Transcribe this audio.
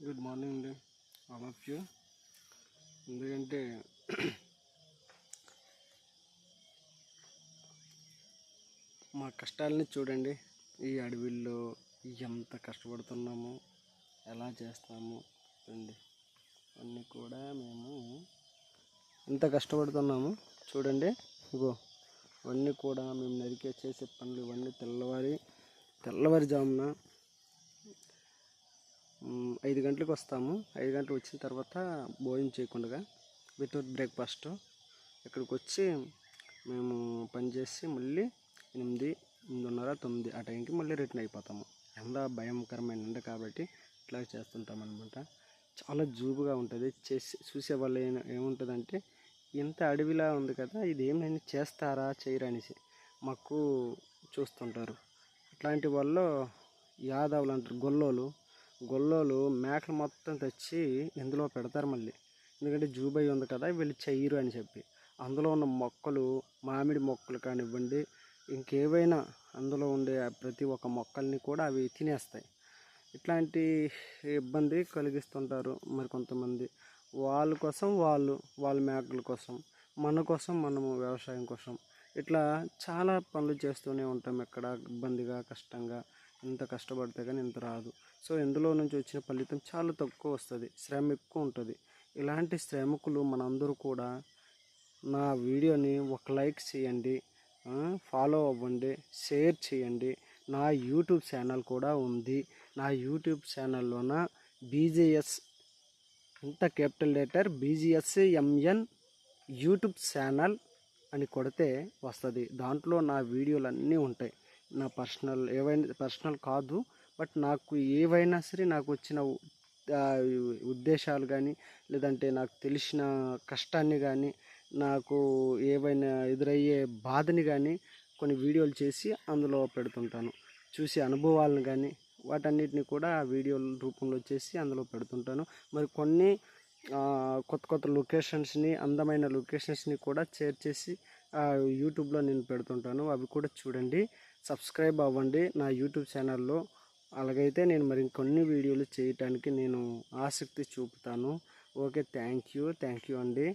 Good morning అండి all of you. ఎందుకంటే మా కష్టాలని చూడండి. ఈ అడవిల్లో ఎంత కష్టపడుతున్నాము, ఎలా చేస్తాము అండి. అన్నీ కూడా మేము ఎంత కష్టపడుతున్నాము చూడండి. ఇగో ఇవన్నీ కూడా మేము నరికే చేసే పనులు. ఇవన్నీ తెల్లవారుజామున 5 గంటలకు వస్తాము. 5 గంటలకు వచ్చిన తర్వాత భోజనం చేయకుండా వితౌట్ బ్రేక్ఫాస్ట్ ఇక్కడికి వచ్చి మేము పనిచేసి మళ్ళీ 8, 8:30, 9 ఆ టైంకి మళ్ళీ రిటర్న్ అయిపోతాము. ఎండ భయంకరమైన ఎండ కాబట్టి ఇట్లా చేస్తుంటాం అనమాట. చాలా జూబుగా ఉంటుంది. చూసే వాళ్ళు ఏముంటుందంటే ఇంత అడవిలా ఉంది కదా, ఇది ఏమైనా చేస్తారా చేయరా అనేసి మాకు చూస్తుంటారు. ఇట్లాంటి వాళ్ళు యాదవులు అంటారు, గొల్లోలు మేకలు మొత్తం తెచ్చి ఇందులో పెడతారు మళ్ళీ. ఎందుకంటే జూబై ఉంది కదా, వీళ్ళు చెయ్యరు అని చెప్పి అందులో ఉన్న మొక్కలు, మామిడి మొక్కలు కానివ్వండి, ఇంకేవైనా అందులో ఉండే ప్రతి ఒక్క మొక్కల్ని కూడా అవి తినేస్తాయి. ఇట్లాంటి ఇబ్బంది కలిగిస్తుంటారు మరి కొంతమంది. వాళ్ళ కోసం వాళ్ళ మేకల కోసం, మన కోసం మనము వ్యవసాయం కోసం ఇట్లా చాలా పనులు చేస్తూనే ఉంటాం. ఎక్కడ ఇబ్బందిగా కష్టంగా ఇంత కష్టపడితే కానీ ఇంత రాదు. సో ఇందులో నుంచి వచ్చిన ఫలితం చాలా తక్కువ వస్తుంది, శ్రమ ఎక్కువ ఉంటుంది. ఇలాంటి శ్రమకులు మనందరూ కూడా నా వీడియోని ఒక లైక్ చేయండి, ఫాలో అవ్వండి, షేర్ చేయండి. నా యూట్యూబ్ ఛానల్ కూడా ఉంది. నా యూట్యూబ్ ఛానల్లోన బీజేఎస్ ఇంత capital letter BGSMN YouTube channel అని కొడితే వస్తుంది. దాంట్లో నా వీడియోలు అన్నీ ఉంటాయి. నా పర్సనల్ కాదు, బట్ నాకు ఏవైనా సరే నాకు వచ్చిన ఉద్దేశాలు కానీ, లేదంటే నాకు తెలిసిన కష్టాన్ని కానీ, నాకు ఏవైనా ఎదురయ్యే బాధని కానీ కొన్ని వీడియోలు చేసి అందులో పెడుతుంటాను. చూసి అనుభవాలను కానీ వాటన్నిటిని కూడా వీడియోల రూపంలో చేసి అందులో పెడుతుంటాను. మరి కొన్ని కొత్త లొకేషన్స్ని, అందమైన లొకేషన్స్ని కూడా షేర్ చేసి యూట్యూబ్లో నేను పెడుతుంటాను. అవి కూడా చూడండి, సబ్స్క్రైబ్ అవ్వండి నా యూట్యూబ్ ఛానల్లో. అలాగైతే నేను మరి ఇంకొన్ని వీడియోలు చేయటానికి నేను ఆసక్తి చూపుతాను. ఓకే, థ్యాంక్ యూ అండి.